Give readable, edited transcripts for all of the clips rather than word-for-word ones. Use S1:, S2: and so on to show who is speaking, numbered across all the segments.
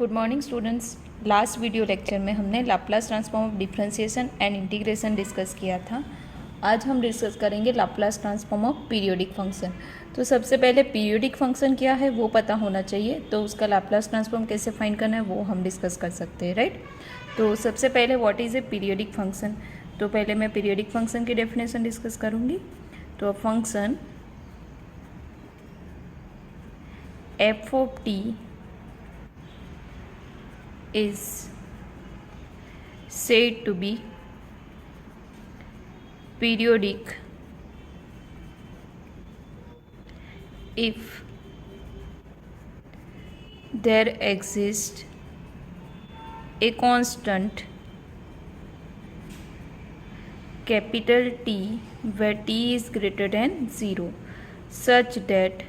S1: Good morning students. Last video lecture में हमने Laplace transform of differentiation and integration discuss किया था। आज हम डिस्कस करेंगे Laplace transform of periodic function. तो सबसे पहले पीरियोडिक फंक्शन क्या है वो पता होना चाहिए, तो उसका लाप्लास ट्रांसफॉर्म कैसे फाइंड करना है वो हम डिस्कस कर सकते हैं, राइट। तो सबसे पहले what is a periodic function. तो पहले मैं पीरियोडिक फंक्शन की डेफिनेशन डिस्कस करूँगी। तो function F of T is said to be periodic if there exists a constant capital T where T is greater than 0 such that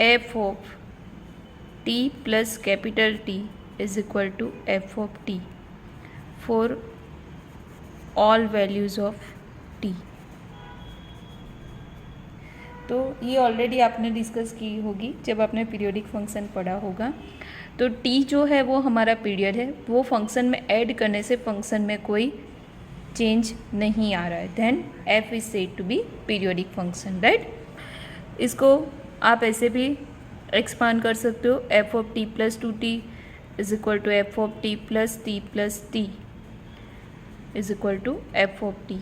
S1: f of t plus capital T is equal to f of t for all values of t। तो ये already आपने discuss की होगी जब आपने periodic function पढ़ा होगा। तो t जो है वो हमारा पीरियड है, वो फंक्शन में ऐड करने से फंक्शन में कोई चेंज नहीं आ रहा है, then f is said to be periodic function, right. इसको आप ऐसे भी एक्सपांड कर सकते हो, F of T plus 2t is equal to F of T plus T is equal to F of T,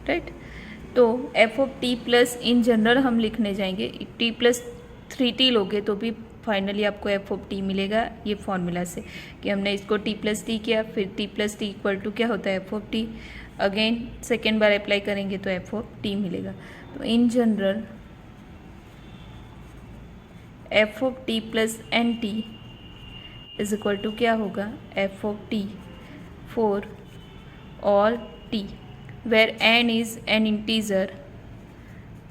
S1: right. तो F of T plus in general हम लिखने जाएंगे, टी प्लस 3t लोगे तो भी फाइनली आपको एफ ऑफ टी मिलेगा, ये फॉर्मूला से कि हमने इसको टी प्लस टी किया, फिर T plus T equal to क्या होता है F of T, again second बार अप्लाई करेंगे तो एफ ऑफ टी मिलेगा। तो in general F of T plus N T is equal to क्या होगा F of T for all T where N is an integer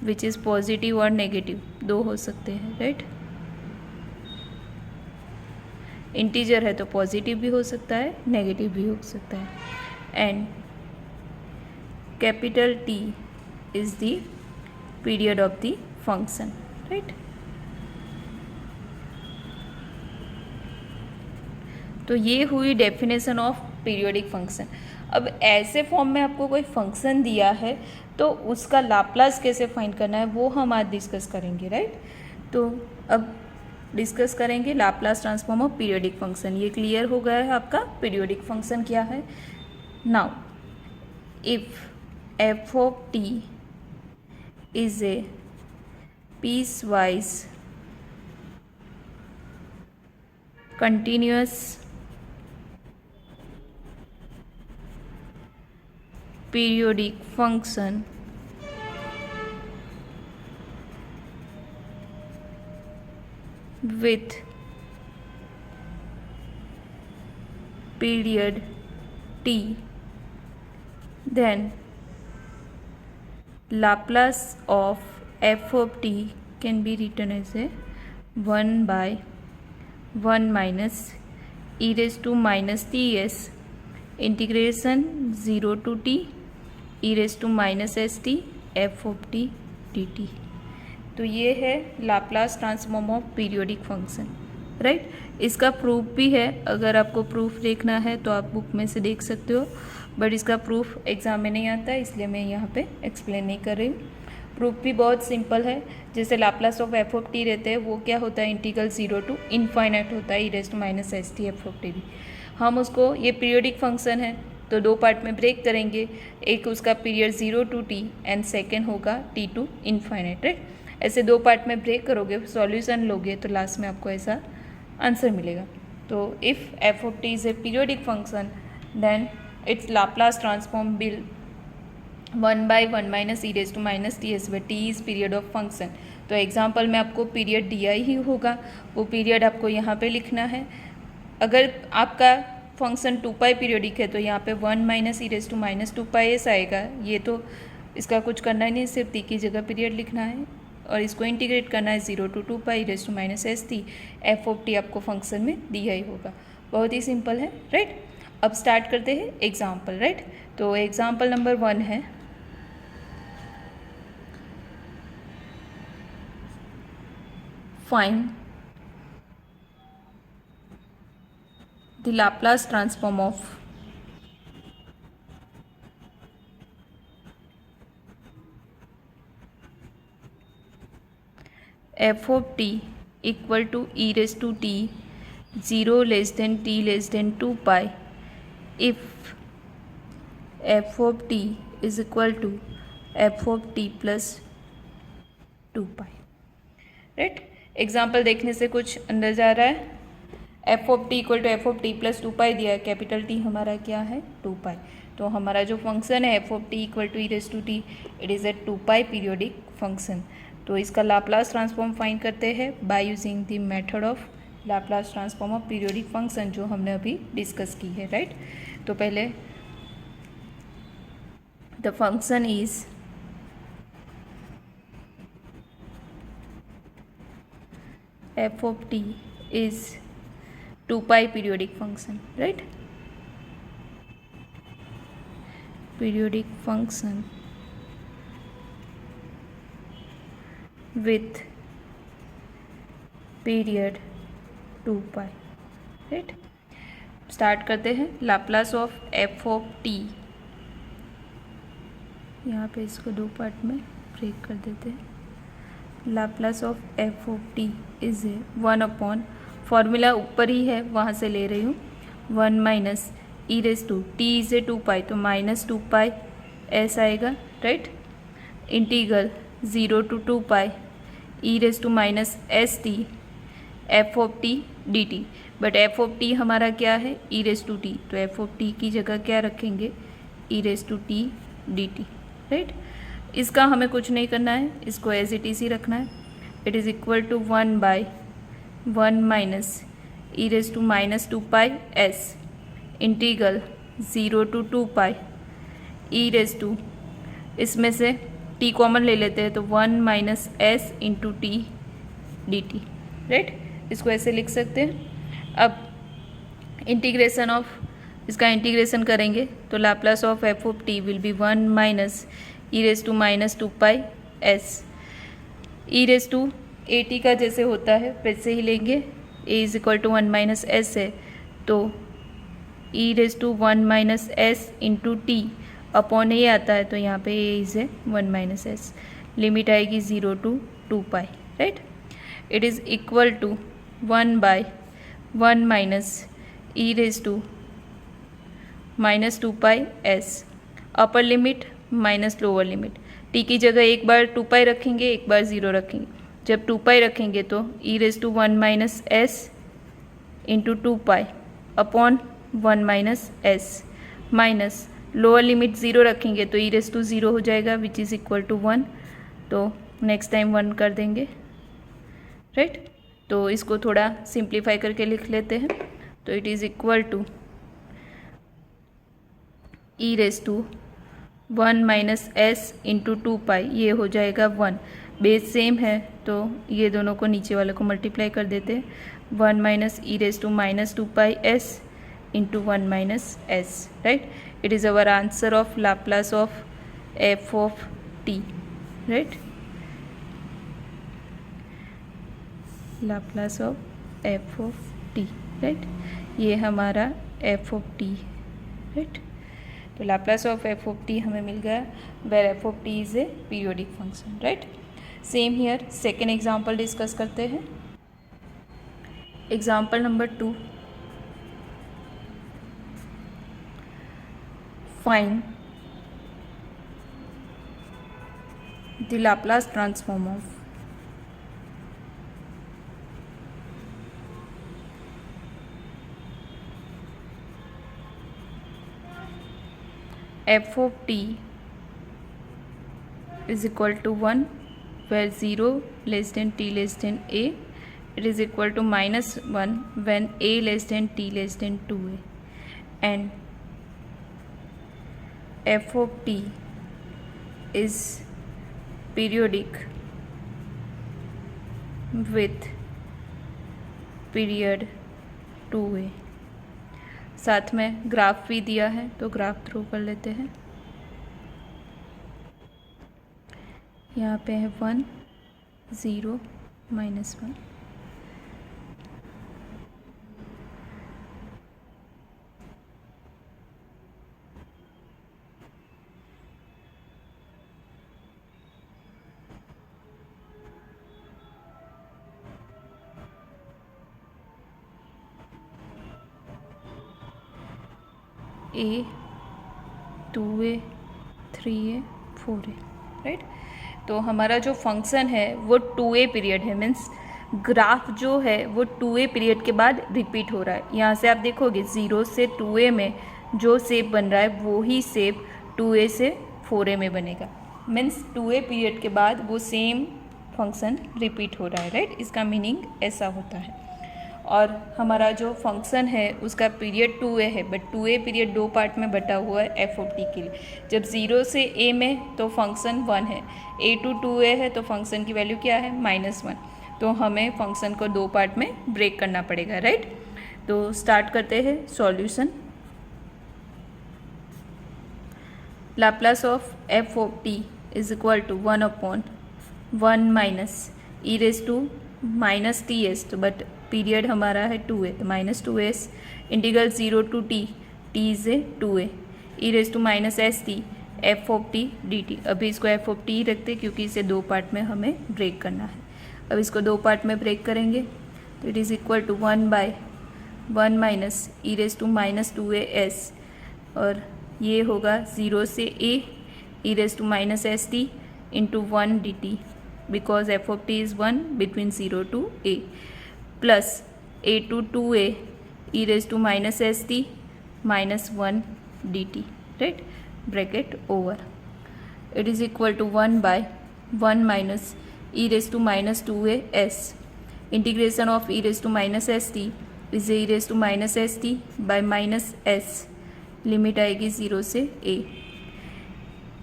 S1: which is positive और negative, दो हो सकते हैं, राइट। इंटीजर है तो पॉजिटिव भी हो सकता है, नेगेटिव भी हो सकता है। And capital T is the period of the function, right। तो ये हुई डेफिनेशन ऑफ पीरियोडिक फंक्शन। अब ऐसे फॉर्म में आपको कोई फंक्शन दिया है तो उसका लाप्लास कैसे फाइंड करना है वो हम आज डिस्कस करेंगे, राइट। तो अब डिस्कस करेंगे Laplace transform of periodic function. ये क्लियर हो गया है आपका पीरियोडिक फंक्शन क्या है। Now if f of t is a piecewise continuous periodic function with period t, then Laplace of f of t can be written as a 1 by 1 minus e raised to minus ts integration 0 to t e raised to minus st f of t dt। तो ये है Laplace transform of periodic function, right. इसका proof भी है, अगर आपको proof देखना है तो आप बुक में से देख सकते हो, बट इसका प्रूफ एग्जाम में नहीं आता है इसलिए मैं यहाँ पे एक्सप्लेन नहीं कर रही हूँ। प्रूफ भी बहुत सिंपल है। जैसे Laplace of F of T रहते हैं वो क्या होता है इंटीग्रल 0 टू इनफाइनाइट होता है, E raise to minus S T F of T भी। हम उसको, ये पीरियोडिक फंक्शन है तो दो पार्ट में ब्रेक करेंगे, एक उसका period 0 to T and second होगा टी टू इनफाइनाइट, राइट। ऐसे दो पार्ट में ब्रेक करोगे, सॉल्यूशन लोगे तो लास्ट में आपको ऐसा आंसर मिलेगा। तो if F of T is a periodic function then its Laplace transform will 1 by 1 minus e raised to minus ts where t is period of function। तो एग्जाम्पल में आपको पीरियड दिया ही होगा, वो पीरियड आपको यहाँ पे लिखना है। अगर आपका फंक्शन 2π पीरियोडिक है तो यहाँ पे 1 minus e raised to minus 2πs आएगा। ये तो इसका कुछ करना ही नहीं, सिर्फ t की जगह पीरियड लिखना है और इसको इंटीग्रेट करना है 0 to 2π e raised to minus st f of t आपको फंक्शन में दिया ही होगा। बहुत ही सिंपल है, राइट। अब स्टार्ट करते हैं एग्जाम्पल, राइट। तो एग्जाम्पल नंबर 1 है find the Laplace transform of f of t equal to e raised to t 0 less than t less than 2 pi if f of t is equal to f of t plus 2 pi. Right, example देखने से कुछ अंदाज आ रहा है. F of T equal to F of T plus 2 pi दिया है. Capital T हमारा क्या है 2 पाई. तो हमारा जो फंक्शन है F of T equal to E raise to T, it is a 2 pi periodic function. तो इसका लाप्लास ट्रांसफॉर्म फाइंड करते हैं by using the method of Laplace transform of periodic function जो हमने अभी डिस्कस की है. राइट, तो पहले the function is f of t is 2 pi periodic function, right? Periodic function with period 2 pi, right? Start करते हैं. Laplace of f of t, यहाँ पे इसको दो पार्ट में ब्रेक कर देते हैं. Laplace of F of T is A 1 upon, formula ऊपर ही है वहाँ से ले रही हूँ, 1 minus E raise to T is a 2 pi तो माइनस 2 पाई एस आएगा. Right, integral 0 to 2 pi E raise to minus S T F of T D T. But F of T हमारा क्या है ई रेज टू टी, तो F of T की जगह क्या रखेंगे e raise to T D T. Right, इसका हमें कुछ नहीं करना है, इसको एज इट इज ही रखना है. It is equal to 1 by 1 minus E raise to minus 2 pi S integral 0 to 2 pi E raise to, इसमें से टी कॉमन ले लेते हैं तो 1 minus S into T D T. Right, इसको ऐसे लिख सकते हैं. अब इंटीग्रेशन ऑफ, इसका इंटीग्रेशन करेंगे तो Laplace of F of T will be 1 minus E raise to minus 2 pi S. E raise to A T का जैसे होता है वैसे ही लेंगे. A is equal to 1 minus S है तो e raise to 1 minus S into T upon A आता है तो यहाँ पे A is A 1 minus S. Limit आएगी 0 to 2 pi. Right, it is equal to 1 by 1 minus E raise to minus 2 pi S. Upper limit minus lower limit. T की जगह एक बार 2 pi रखेंगे, एक बार 0 रखेंगे. जब 2 पाई रखेंगे तो e raise to 1 minus S into 2 pi upon 1 minus S minus lower limit 0 रखेंगे तो ई रेज टू 0 हो जाएगा विच इज़ इक्वल टू 1. तो नेक्स्ट टाइम 1 कर देंगे. राइट, तो इसको थोड़ा सिंप्लीफाई करके लिख लेते हैं. तो it is equal to E raise to 1 minus S into 2 pi, ये हो जाएगा 1. बेस सेम है तो ये दोनों को नीचे वाले को मल्टीप्लाई कर देते हैं. 1 minus E raise to minus 2 pi S into 1 minus S. Right, it is our answer of Laplace of F of T. Right, Laplace of F of T. Right, ये हमारा एफ ऑफ टी. राइट, तो Laplace of F of T हमें मिल गया where F of T is a periodic function. Right, same here second example discuss करते हैं. Example number 2, find the Laplace transform of f of t is equal to 1 where 0 less than t less than a. It is equal to minus 1 when a less than t less than 2a. And f of t is periodic with period 2a. साथ में graph भी दिया है तो graph throw कर लेते हैं. यहाँ पे है 1 0 -1. ए, 2a, 3a, 4a, राइट। तो हमारा जो फंक्शन है वो 2a पीरियड है, मीन्स ग्राफ जो है वो 2a पीरियड के बाद रिपीट हो रहा है। यहाँ से आप देखोगे 0 से 2a में जो शेप बन रहा है वो ही शेप 2a से 4a में बनेगा, मीन्स 2a पीरियड के बाद वो सेम फंक्शन रिपीट हो रहा है, राइट। इसका मीनिंग ऐसा होता है। और हमारा जो फंक्शन है उसका पीरियड 2a है, बट 2a पीरियड दो पार्ट में बटा हुआ है एफ ऑफ टी के लिए। जब 0 से a में तो फंक्शन 1 है, a टू 2a है तो फंक्शन की वैल्यू क्या है -1। तो हमें फंक्शन को दो पार्ट में ब्रेक करना पड़ेगा, राइट। तो स्टार्ट करते हैं solution. Laplace of F of T is equal to 1/1 minus E raise to minus T S, तो बट पीरियड हमारा है 2a, तो -2s integral 0 to T, T is a 2a, E raise to minus S T F of T D T. अभी इसको F of T रखते क्योंकि इसे दो पार्ट में हमें ब्रेक करना है। अब इसको दो पार्ट में ब्रेक करेंगे तो it is equal to 1/1 minus E raise to -2as, और ये होगा 0 से a E raise to minus S T into 1 D T, because F of T is 1 between 0 to a, plus a to 2a E raise to minus S T -1 D T, right, bracket over. It is equal to 1/1 minus E raise to -2as, integration of E raise to minus S T is E raise to minus S T by minus S, limit आएगी 0 से a,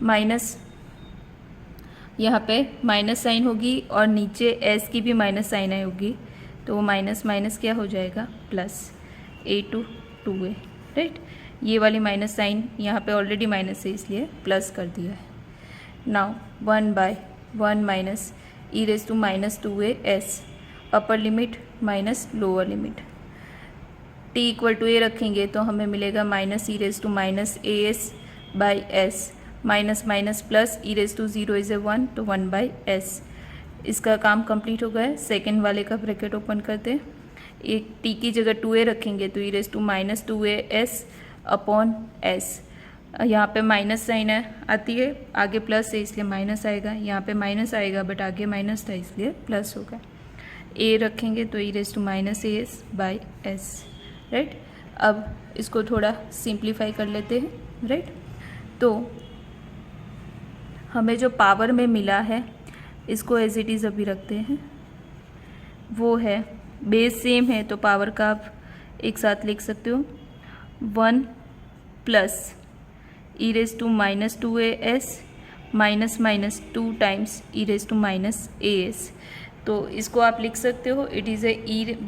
S1: minus यहाँ पे minus sign होगी और नीचे s की भी minus sign आई होगी, तो वो माइनस माइनस क्या हो जाएगा plus, a to 2a, right. ये वाली माइनस साइन यहाँ पे ऑलरेडी माइनस है इसलिए प्लस कर दिया है। Now 1/1 minus E raise to -2as, upper limit minus lower limit, t equal to a रखेंगे तो हमें मिलेगा minus E raise to -as by S, minus minus plus E raise to 0 is ए 1, तो 1/s। इसका काम कंप्लीट हो गया है। सेकेंड वाले का ब्रैकेट ओपन करते हैं, एक t की जगह 2a रखेंगे तो e raise to -2as upon s, यहाँ पे माइनस साइन आती है, आगे प्लस है इसलिए माइनस आएगा, यहाँ पे माइनस आएगा बट आगे माइनस था इसलिए प्लस होगा। a रखेंगे तो e raise to -as by s, right. अब इसको थोड़ा सिंप्लीफाई कर लेते हैं, राइट। तो हमें जो पावर में मिला है इसको एज इट इज़ अभी रखते हैं, वो है बेस सेम है तो पावर का आप एक साथ लिख सकते हो, 1 plus E raise to -2as minus minus 2 times E raise to -as, तो इसको आप लिख सकते हो it is a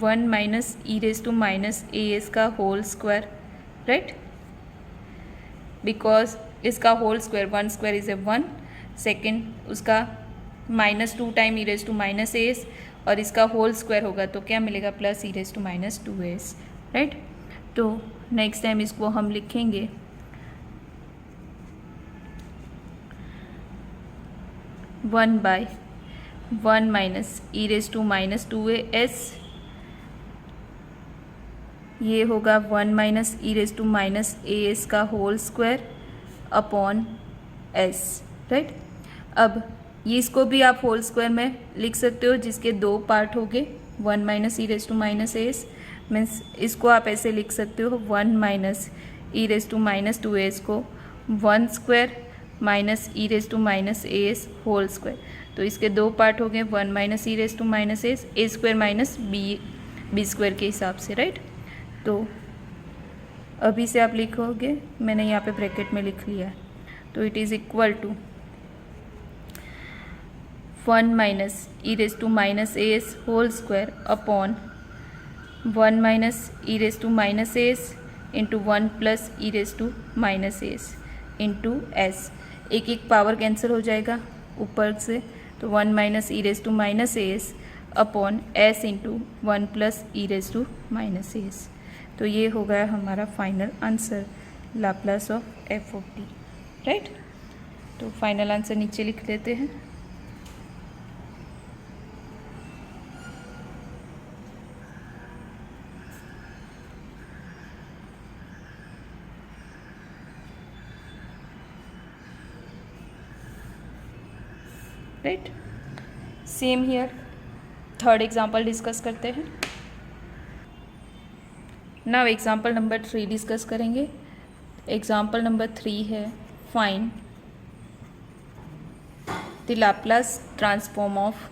S1: 1 minus E raise to -as का होल स्क्वायर, राइट, बिकॉज इसका whole square 1 square is A 1, second उसका -2 time E raise to -as और इसका होल स्क्वायर होगा तो क्या मिलेगा plus E raise to -2as, right. तो नेक्स्ट टाइम इसको हम लिखेंगे 1/1 minus E raise to -2as, ये होगा 1 minus E raise to -as का whole square upon s, right. अब ये इसको भी आप होल स्क्वायर में लिख सकते हो जिसके दो पार्ट हो गए, 1 minus E raise to -as, means इसको आप ऐसे लिख सकते हो 1 minus E raise to -2as को 1 square minus E raise to -as whole square, तो इसके दो पार्ट हो गए 1 minus E raise to -as, a square minus B square के हिसाब से, राइट। तो अभी से आप लिखोगे, मैंने यहाँ पे ब्रैकेट में लिख लिया है, तो it is equal to 1 minus E raise to -as whole square upon 1 minus E raise to -as into 1 plus E raise to -as into s, एक एक पावर कैंसिल हो जाएगा ऊपर से, तो 1 minus E raise to -as upon s into 1 plus E raise to -as। तो ये हो गया हमारा final answer, Laplace of F of T, right. तो फाइनल आंसर नीचे लिख लेते हैं। Right. Same here, third example discuss करते हैं। नाउ एग्जाम्पल नंबर 3 डिस्कस करेंगे। एग्जाम्पल नंबर 3 है find the Laplace transform of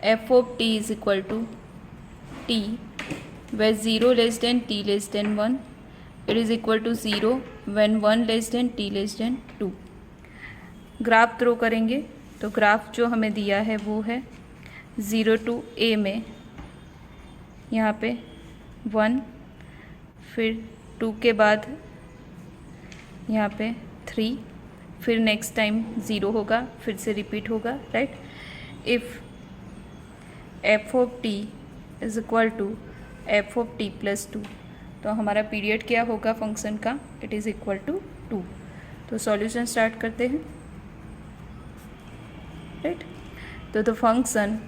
S1: f of t is equal to t where 0 less than t less than 1, it is equal to 0 when 1 less than t less than 2। Graph throw करेंगे तो graph जो हमें दिया है वो है 0 to a में यहाँ पे 1, फिर 2 के बाद यहाँ पे 3, फिर नेक्स्ट टाइम 0 होगा, फिर से रिपीट होगा, right. If f of t is equal to f of t plus 2, तो हमारा पीरियड क्या होगा फंक्शन का, इट इज़ इक्वल टू 2। तो सॉल्यूशन स्टार्ट करते हैं, राइट। तो the function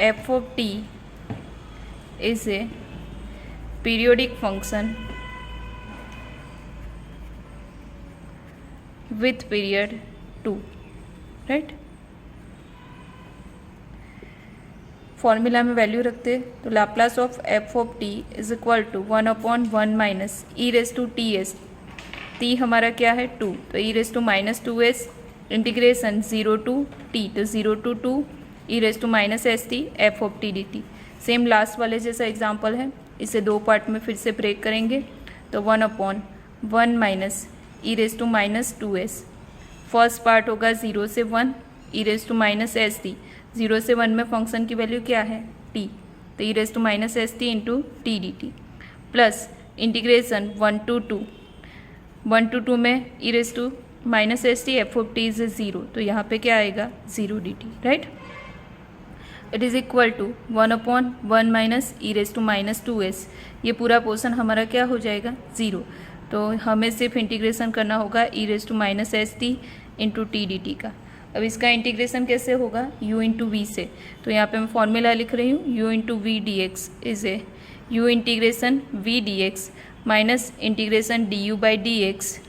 S1: f of t is a periodic function with period 2, right. Formula में वैल्यू रखते तो Laplace of f of t is equal to 1/1 minus e raise to T S. T हमारा क्या है 2, तो e raise to minus 2s integration 0 to t, तो 0 to 2 e raise to minus S T F of T D T. Same last वाले जैसा example है, इसे दो पार्ट में फिर से ब्रेक करेंगे तो 1/1 minus e raise to minus 2s। First part होगा 0 से 1 e raise to minus S T. 0 से 1 में फंक्शन की वैल्यू क्या है t, तो e raise to minus S T into T D T plus integration 1 to 2 में e raise to minus S T F of T is 0, तो यहाँ पे क्या आएगा 0 D T, right. It is equal to 1/1 minus e raise to minus 2s। ये पूरा portion हमारा क्या हो जाएगा 0, तो हमें सिर्फ इंटीग्रेशन करना होगा e raise to minus S T into T D T का। अब इसका इंटीग्रेशन कैसे होगा u इंटू वी से, तो यहाँ पे मैं फॉर्मूला लिख रही हूँ u into v d x is a u integration v d x minus integration d u by d x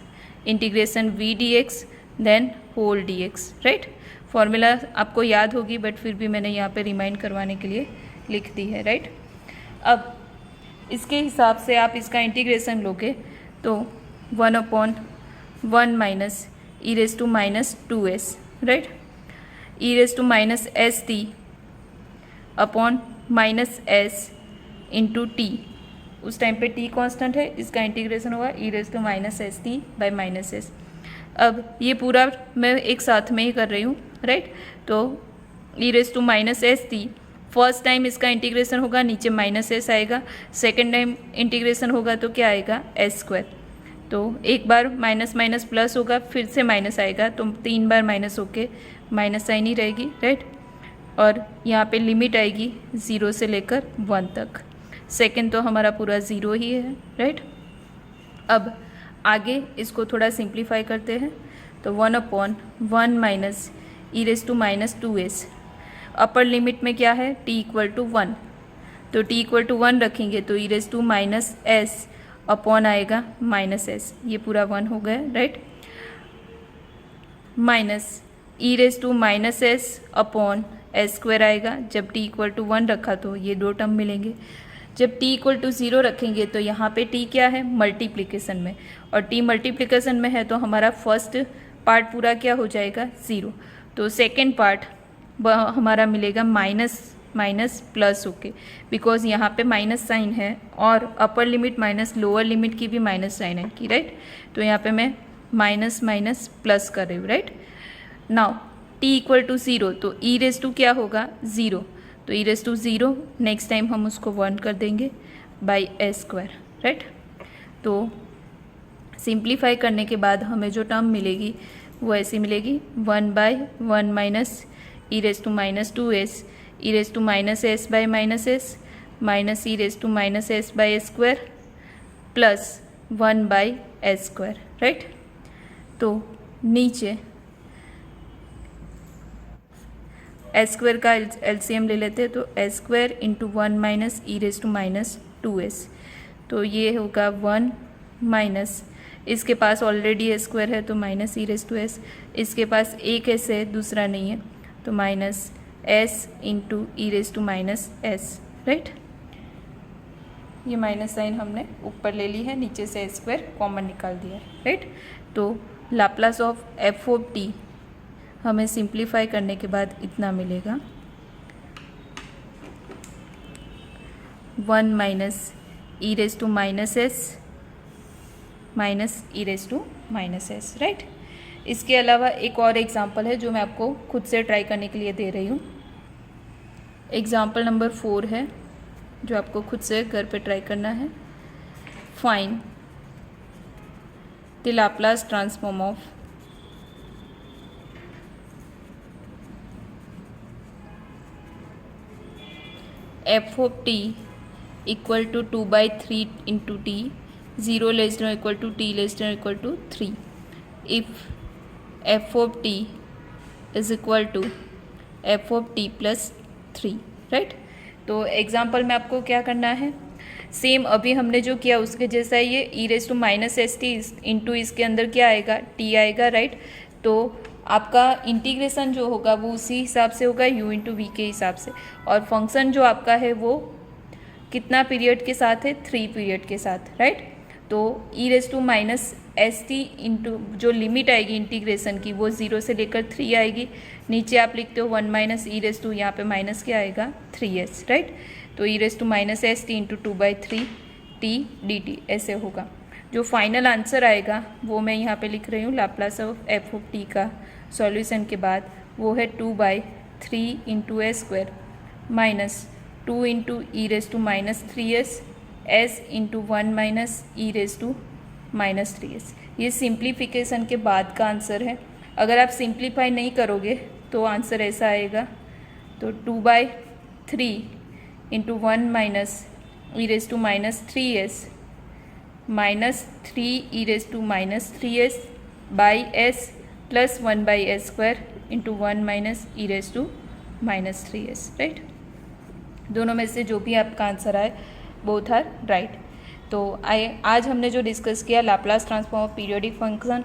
S1: integration v d x then whole d x, right. Formula आपको याद होगी बट फिर भी मैंने यहाँ पे रिमाइंड करवाने के लिए लिख दी है, राइट। अब इसके हिसाब से आप इसका इंटीग्रेशन लोगे तो 1/1 minus e raise to minus 2s, right, e raise to minus S T upon minus S into T. उस टाइम पे t कांस्टेंट है, इसका इंटीग्रेशन होगा e raise to minus S T by minus S. अब ये पूरा मैं एक साथ में ही कर रही हूँ, राइट। तो e raise to minus S T first time इसका इंटीग्रेशन होगा, नीचे माइनस एस आएगा, सेकेंड टाइम इंटीग्रेशन होगा तो क्या आएगा एस स्क्वायर। तो एक बार माइनस माइनस प्लस होगा, फिर से माइनस आएगा, तो 3 बार माइनस होके माइनस साइन ही रहेगी, राइट। और यहाँ पे लिमिट आएगी 0 से लेकर 1 तक। सेकंड तो हमारा पूरा 0 ही है, राइट। अब आगे इसको थोड़ा सिंप्लीफाई करते हैं तो 1/1 minus e raise to minus 2s। Upper limit में क्या है t इक्वल टू 1, तो t इक्वल टू 1 रखेंगे तो e raise to minus S upon आएगा माइनस एस, ये पूरा 1 हो गया, right. Minus e raise to minus S upon S square आएगा। जब t इक्वल टू 1 रखा तो ये दो टर्म मिलेंगे। जब t इक्वल टू 0 रखेंगे तो यहाँ पे t क्या है मल्टीप्लिकेशन में, और t मल्टीप्लिकेशन में है तो हमारा फर्स्ट पार्ट पूरा क्या हो जाएगा 0, तो सेकेंड पार्ट हमारा मिलेगा माइनस माइनस प्लस होके, बिकॉज यहाँ पे माइनस साइन है और अपर लिमिट माइनस लोअर लिमिट की भी माइनस साइन है की, राइट। तो यहाँ पे मैं माइनस माइनस प्लस कर रही हूँ, right. Now t equal to 0 तो ई रेस टू क्या होगा 0, तो e raise to 0 next time हम उसको 1 कर देंगे बाई एस स्क्वायर, राइट। तो सिंप्लीफाई करने के बाद हमें जो टर्म मिलेगी वो ऐसी मिलेगी 1/1 minus e raise to minus 2s e raise to minus s by minus S minus e raise to minus s by s square plus 1 by s square, right. तो नीचे एस स्क्वायर का LCM ले लेते हैं, तो s square into 1 minus E raise to minus 2s, तो ये होगा 1 माइनस, इसके पास ऑलरेडी एस स्क्वायर है तो minus E raise to s, इसके पास एक एस है दूसरा नहीं है तो minus S into e raise to minus S, right. ये माइनस साइन हमने ऊपर ले ली है, नीचे से एस स्क्वायर कॉमन निकाल दिया है, राइट। तो Laplace of F of T हमें सिंप्लीफाई करने के बाद इतना मिलेगा 1 minus E raise to minus S minus E raise to minus S, right. इसके अलावा एक और एग्जाम्पल है जो मैं आपको खुद से ट्राई करने के लिए दे रही हूँ। एग्जाम्पल नंबर 4 है जो आपको खुद से घर पे ट्राई करना है। Find the Laplace transform of F of T equal to 2/3 into t 0 less than equal to t less than equal to 3 if f of T is equal to F of T plus 3, right. तो example में आपको क्या करना है, same अभी हमने जो किया उसके जैसा ये e raise to minus S T into इसके अंदर क्या आएगा, टी आएगा, राइट। तो आपका इंटीग्रेशन जो होगा वो उसी हिसाब से होगा u इंटू वी के हिसाब से, और फंक्शन जो आपका है वो कितना पीरियड के साथ है, 3 पीरियड के साथ, राइट। तो e raise to minus S T into जो लिमिट आएगी इंटीग्रेशन की वो 0 से लेकर 3 आएगी, नीचे आप लिखते हो 1 माइनस ई रेज टू, यहाँ पे माइनस क्या आएगा 3s, राइट। तो e raise to minus S T into 2/3 T D T ऐसे होगा। जो फाइनल आंसर आएगा वो मैं यहाँ पे लिख रही हूँ, Laplace of F of t का सॉल्यूशन के बाद वो है 2/3 into s square minus 2 into e raise to minus 3s s into 1 minus E raise to minus 3s। ये सिंप्लीफिकेशन के बाद का आंसर है। अगर आप सिंप्लीफाई नहीं करोगे तो आंसर ऐसा आएगा, तो 2/3 into 1 minus E raise to minus 3s minus 3 e raise to minus 3s by s plus 1/s square into 1 minus E raise to minus 3s, right. दोनों में से जो भी आपका आंसर आए बोथ आर राइट। तो आज हमने जो डिस्कस किया Laplace transform of periodic function,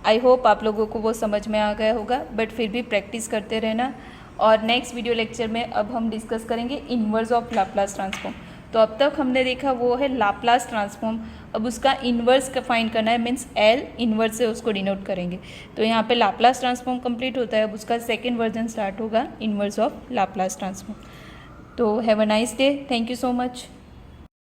S1: I hope आप लोगों को वो समझ में आ गया होगा, बट फिर भी प्रैक्टिस करते रहना। और नेक्स्ट वीडियो लेक्चर में अब हम डिस्कस करेंगे इन्वर्स ऑफ लाप्लास ट्रांसफॉर्म। तो अब तक हमने देखा वो है लाप्लास ट्रांसफॉर्म, अब उसका इन्वर्स का फाइंड करना है, मीन्स एल इन्वर्स से उसको डिनोट करेंगे। तो यहाँ पे लाप्लास ट्रांसफॉर्म कंप्लीट होता है, अब उसका सेकेंड वर्जन स्टार्ट होगा, इन्वर्स ऑफ लाप्लास ट्रांसफॉर्म। तो have a nice day, thank you so much.